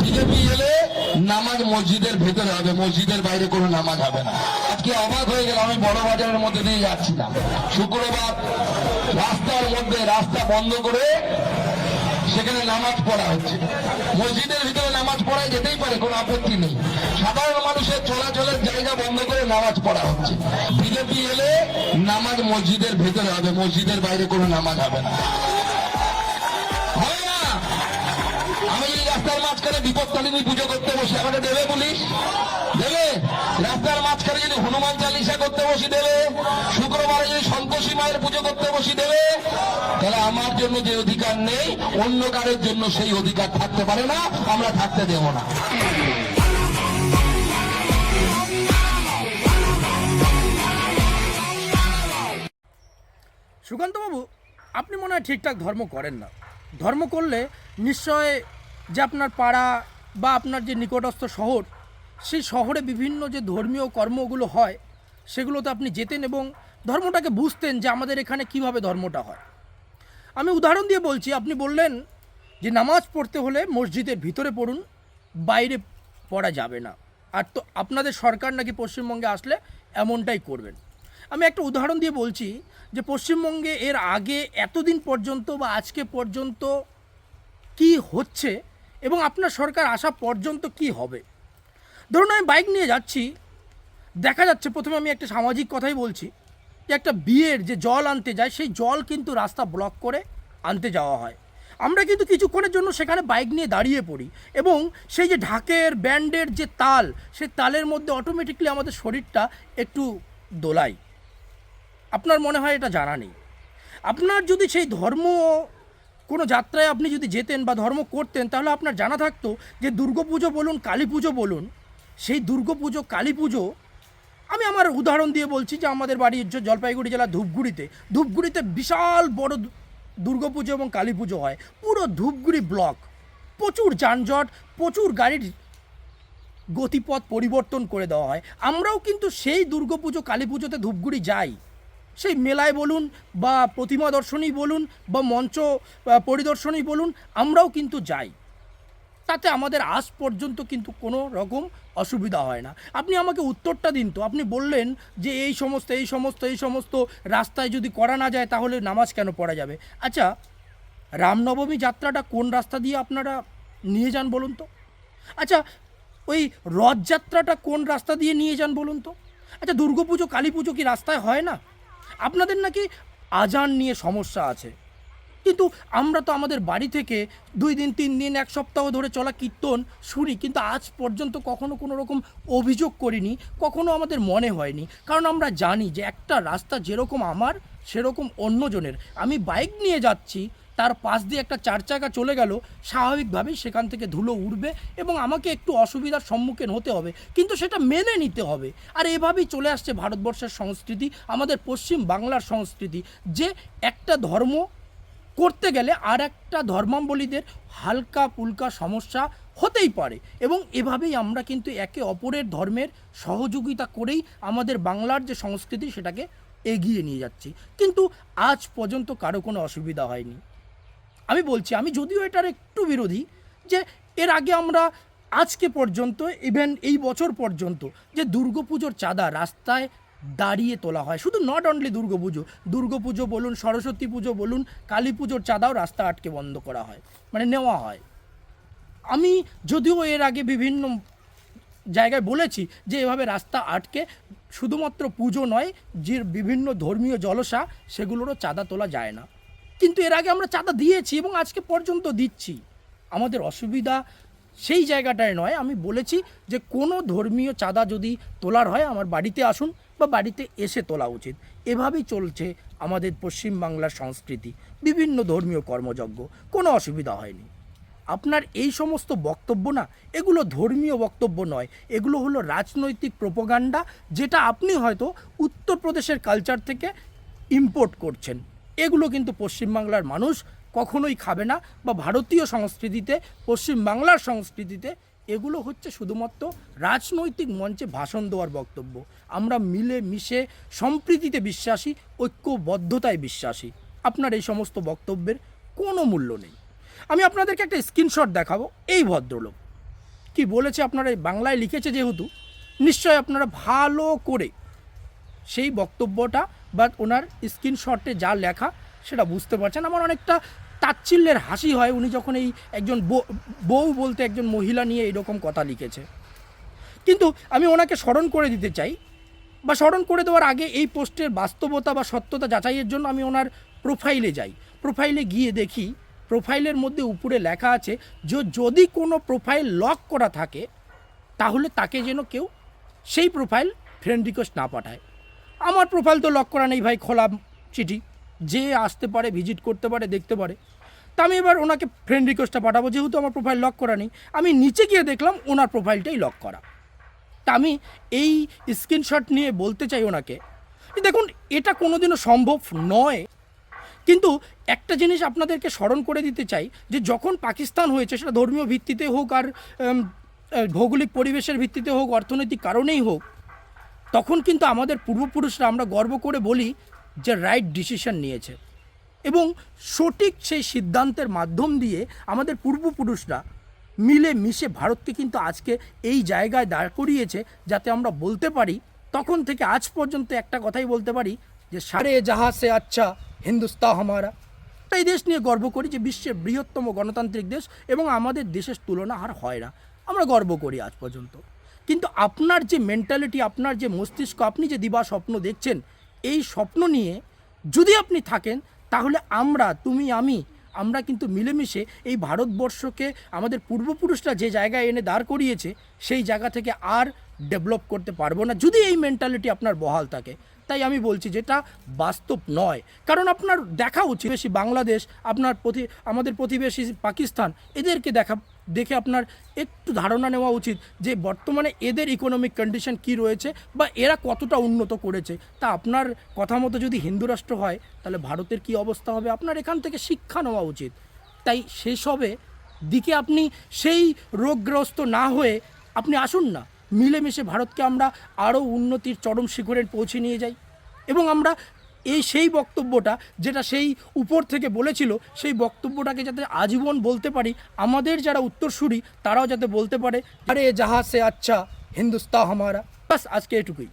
BJP এলে নামাজ মসজিদের ভেতরে হবে, মসজিদের বাইরে কোনো নামাজ হবে না। আজকে অবাক হয়ে গেল, আমি বড় বাজারের মধ্যে দিয়ে যাচ্ছিলাম, শুক্রবার রাস্তার মধ্যে রাস্তা বন্ধ করে সেখানে নামাজ পড়া হচ্ছে। মসজিদের ভিতরে নামাজ পড়ায় যেতেই পারে, কোনো আপত্তি নেই। সাধারণ মানুষের চলাচলের জায়গা বন্ধ করে নামাজ পড়া হচ্ছে। বিজেপি এলে নামাজ মসজিদের ভেতরে হবে, মসজিদের বাইরে কোনো নামাজ হবে না। হয় না? আমি এই রাস্তার মাঝখানে বিপদকালীন পুজো করতে বসি, আমাকে দেবে পুলিশ? দেবে? রাস্তার মাঝখানে যদি হনুমান চালিসা করতে বসি দেবে? শুক্রবারে যদি সন্তোষী মায়ের পুজো করতে বসি দেবে? তাহলে আমার জন্য যে অধিকার নেই, অন্য কারোর জন্য সেই অধিকার থাকতে পারে না, আমরা থাকতে দেব না। সুকান্তবাবু, আপনি মনে হয় ঠিকঠাক ধর্ম করেন না। ধর্ম করলে নিশ্চয় যে আপনার পাড়া বা আপনার যে নিকটস্থ শহর, সেই শহরে বিভিন্ন যে ধর্মীয় কর্মগুলো হয় সেগুলোতে আপনি যেতেন এবং ধর্মটাকে বুঝতেন যে আমাদের এখানে কিভাবে ধর্মটা হয়। আমি উদাহরণ দিয়ে বলছি, আপনি বললেন যে নামাজ পড়তে হলে মসজিদের ভিতরে পড়ুন, বাইরে পড়া যাবে না। আর তো আপনাদের সরকার নাকি পশ্চিমবঙ্গে আসলে এমনটাই করবেন। আমি একটা উদাহরণ দিয়ে বলছি যে পশ্চিমবঙ্গে এর আগে এতদিন পর্যন্ত বা আজকে পর্যন্ত কি হচ্ছে এবং আপনার সরকার আসা পর্যন্ত কি হবে। ধরুন আমি বাইক নিয়ে যাচ্ছি, দেখা যাচ্ছে, প্রথমে আমি একটা সামাজিক কথাই বলছি, যে একটা বিয়ের যে জল আনতে যায় সেই জল কিন্তু রাস্তা ব্লক করে আনতে যাওয়া হয়। আমরা কিন্তু কিছুক্ষণের জন্য সেখানে বাইক নিয়ে দাঁড়িয়ে পড়ি এবং সেই যে ঢাকের ব্যান্ডের যে তাল, সেই তালের মধ্যে অটোমেটিকলি আমাদের শরীরটা একটু দোলায়। আপনার মনে হয় এটা জানা নেই? আপনার যদি সেই ধর্ম কোনো যাত্রায় আপনি যদি যেতেন বা ধর্ম করতেন, তাহলে আপনার জানা থাকতো যে দুর্গাপুজো বলুন, কালী পুজো বলুন, সেই দুর্গাপুজো কালী পুজো, আমি আমার উদাহরণ দিয়ে বলছি যে আমাদের বাড়ি জলপাইগুড়ি জেলার ধূপগুড়িতে বিশাল বড় দুর্গাপুজো এবং কালী পুজো হয়। পুরো ধূপগুড়ি ব্লক, প্রচুর যানজট, প্রচুর গাড়ির গতিপথ পরিবর্তন করে দেওয়া হয়। আমরাও কিন্তু সেই দুর্গাপুজো কালী পুজোতে ধূপগুড়ি যাই, সেই মেলায় বলুন বা প্রতিমা দর্শনী বলুন বা মঞ্চ পরিদর্শনী বলুন, আমরাও কিন্তু যাই। তাতে আমাদের আজ পর্যন্ত কিন্তু কোনো রকম অসুবিধা হয় না। আপনি আমাকে উত্তরটা দিন তো। আপনি বললেন যে এই সমস্ত রাস্তায় যদি করা না যায় তাহলে নামাজ কেন পড়া যাবে? আচ্ছা, রামনবমী যাত্রাটা কোন রাস্তা দিয়ে আপনারা নিয়ে যান বলুন তো? আচ্ছা, ওই রথযাত্রাটা কোন রাস্তা দিয়ে নিয়ে যান বলুন তো? আচ্ছা, দুর্গাপুজো কালী পুজো কি রাস্তায় হয় না? আপনাদের নাকি আজান নিয়ে সমস্যা আছে, কিন্তু আমরা তো আমাদের বাড়ি থেকে 2 দিন 3 দিন 1 সপ্তাহ ধরে চলা কীর্তন শুনি, কিন্তু আজ পর্যন্ত কখনো কোনো রকম অভিযোগ করিনি, কখনো আমাদের মনে হয়নি। কারণ আমরা জানি যে একটা রাস্তা যেরকম আমার সেরকম অন্যজনের। আমি বাইক নিয়ে যাচ্ছি, তার পাশ দিয়ে একটা 4 চাকা চলে গেল, স্বাভাবিকভাবেই সেখান থেকে ধুলো উঠবে এবং আমাকে একটু অসুবিধার সম্মুখীন হতে হবে, কিন্তু সেটা মেনে নিতে হবে। আর এভাবেই চলে আসছে ভারতবর্ষের সংস্কৃতি, আমাদের পশ্চিম বাংলার সংস্কৃতি, যে একটা ধর্ম করতে গেলে আর একটা ধর্মাবলীদের হালকা পুলকা সমস্যা হতেই পারে, এবং এভাবেই আমরা কিন্তু একে অপরের ধর্মের সহযোগিতা করেই আমাদের বাংলার যে সংস্কৃতি সেটাকে এগিয়ে নিয়ে যাচ্ছি। কিন্তু আজ পর্যন্ত কারো কোনো অসুবিধা হয়নি। আমি বলছি, আমি যদিও এটার একটু বিরোধী, যে এর আগে আমরা আজকে পর্যন্ত, ইভেন এই বছর পর্যন্ত, যে দুর্গাপুজোর চাঁদা রাস্তায় দাঁড়িয়ে তোলা হয়, শুধু নট অনলি দুর্গাপুজো বলুন, সরস্বতী পুজো বলুন, কালী পুজোর চাঁদাও রাস্তা আটকে বন্ধ করা হয়, মানে নেওয়া হয়। আমি যদিও এর আগে বিভিন্ন জায়গায় বলেছি যে এভাবে রাস্তা আটকে শুধুমাত্র পুজো নয়, যে বিভিন্ন ধর্মীয় জলসা সেগুলোরও চাঁদা তোলা যায় না, কিন্তু এর আগে আমরা চাঁদা দিয়েছি এবং আজকে পর্যন্ত দিচ্ছি। আমাদের অসুবিধা সেই জায়গাটায় নয়। আমি বলেছি যে কোনো ধর্মীয় চাঁদা যদি তোলার হয় আমার বাড়িতে আসুন বা বাড়িতে এসে তোলা উচিত। এভাবেই চলছে আমাদের পশ্চিমবাংলার সংস্কৃতি, বিভিন্ন ধর্মীয় কর্মযজ্ঞ, কোনো অসুবিধা হয়নি। আপনার এই সমস্ত বক্তব্য না, এগুলো ধর্মীয় বক্তব্য নয়, এগুলো হলো রাজনৈতিক প্রোপাগান্ডা, যেটা আপনি হয়তো উত্তরপ্রদেশের কালচার থেকে ইম্পোর্ট করছেন। এগুলো কিন্তু পশ্চিমবাংলার মানুষ কখনোই খাবে না, বা ভারতীয় সংস্কৃতিতে, পশ্চিমবাংলার সংস্কৃতিতে এগুলো হচ্ছে শুধুমাত্র রাজনৈতিক মঞ্চে ভাষণ দেওয়ার বক্তব্য। আমরা মিলে মিশে সম্প্রীতিতে বিশ্বাসী, ঐক্যবদ্ধতায় বিশ্বাসী। আপনার এই সমস্ত বক্তব্যের কোনো মূল্য নেই। আমি আপনাদেরকে একটা স্ক্রিনশট দেখাবো। এই ভদ্রলোক, কি বলেছে আপনারা এই বাংলায় লিখেছে যেহেতু নিশ্চয়ই আপনারা ভালো করে সেই বক্তব্যটা বা ওনার স্ক্রিনশটে যা লেখা সেটা বুঝতে পারছেন। আমার অনেকটা তাচ্ছিল্যের হাসি হয় উনি যখন এই একজন বউ বলতে একজন মহিলা নিয়ে এরকম কথা লিখেছে। কিন্তু আমি ওনাকে স্মরণ করে দিতে চাই, বা স্মরণ করে দেওয়ার আগে এই পোস্টের বাস্তবতা বা সত্যতা যাচাইয়ের জন্য আমি ওনার প্রোফাইলে যাই। প্রোফাইলে গিয়ে দেখি প্রোফাইলের মধ্যে উপরে লেখা আছে যে যদি কোনো প্রোফাইল লক করা থাকে তাহলে তাকে যেন কেউ সেই প্রোফাইল ফ্রেন্ড রিকোয়েস্ট না পাঠায়। আমার প্রোফাইল তো লক করা নেই ভাই, খোলা চিঠি, যে আসতে পারে ভিজিট করতে পারে দেখতে পারে। তা আমি এবার ওনাকে ফ্রেন্ড রিকোয়েস্টটা পাঠাবো, যেহেতু আমার প্রোফাইল লক করা নেই। আমি নিচে গিয়ে দেখলাম ওনার প্রোফাইলটাই লক করা। তা আমি এই স্ক্রিনশট নিয়ে বলতে চাই ওনাকে, দেখুন এটা কোনোদিনও সম্ভব নয়। কিন্তু একটা জিনিস আপনাদেরকে স্মরণ করে দিতে চাই যে যখন পাকিস্তান হয়েছে, সেটা ধর্মীয় ভিত্তিতে হোক আর ভৌগোলিক পরিবেশের ভিত্তিতে হোক, অর্থনৈতিক কারণেই হোক, তখন কিন্তু আমাদের পূর্বপুরুষরা আমরা গর্ব করে বলি যে রাইট ডিসিশন নিয়েছে, এবং সঠিক সেই সিদ্ধান্তের মাধ্যম দিয়ে আমাদের পূর্বপুরুষরা মিলে মিশে ভারতকে কিন্তু আজকে এই জায়গায় দাঁড় করিয়েছে, যাতে আমরা বলতে পারি তখন থেকে আজ পর্যন্ত একটা কথাই বলতে পারি যে সারে জাহাঁ সে আচ্ছা হিন্দুস্তান হামারা। তাই দেশ নিয়ে গর্ব করি যে বিশ্বের বৃহত্তম গণতান্ত্রিক দেশ, এবং আমাদের দেশের তুলনা আর হয় না, আমরা গর্ব করি আজ পর্যন্ত। কিন্তু আপনার যে মেন্টালিটি, আপনার যে মস্তিষ্ক, আপনি যে দিবা স্বপ্ন দেখছেন, এই স্বপ্ন নিয়ে যদি আপনি থাকেন তাহলে আমরা, তুমি, আমরা কিন্তু মিলেমিশে এই ভারতবর্ষকে আমাদের পূর্বপুরুষরা যে জায়গায় এনে দাঁড় করিয়েছে সেই জায়গা থেকে আর ডেভেলপ করতে পারবো না যদি এই মেন্টালিটি আপনার বহাল থাকে। তাই আমি বলছি যেটা বাস্তব নয়, কারণ আপনার দেখা উচিত বেশি বাংলাদেশ, আপনার আমাদের প্রতিবেশী পাকিস্তান, এদেরকে দেখে আপনার একটু ধারণা নেওয়া উচিত যে বর্তমানে এদের ইকোনমিক কন্ডিশন কি রয়েছে বা এরা কতটা উন্নত করেছে। তা আপনার কথা মতো যদি হিন্দু রাষ্ট্র হয় তাহলে ভারতের কি অবস্থা হবে, আপনার এখান থেকে শিক্ষা নেওয়া উচিত। তাই সেসবে দিকে আপনি সেই রোগগ্রস্ত না হয়ে আপনি আসুন না, মিলেমিশে ভারতকে আমরা আরও উন্নতির চরম শিখরে পৌঁছে নিয়ে যাই, এবং আমরা সেই বক্তব্যটা যেটা সেই উপর থেকে বলেছিল সেই বক্তব্যটাকে যাতে আজীবন বলতে পারি, আমাদের যারা উত্তরসূরি তারাও যাতে বলতে পারে আরে জাহাঁ সে আচ্ছা হিন্দুস্তান হামারা। বাস আজকে এটুকুই।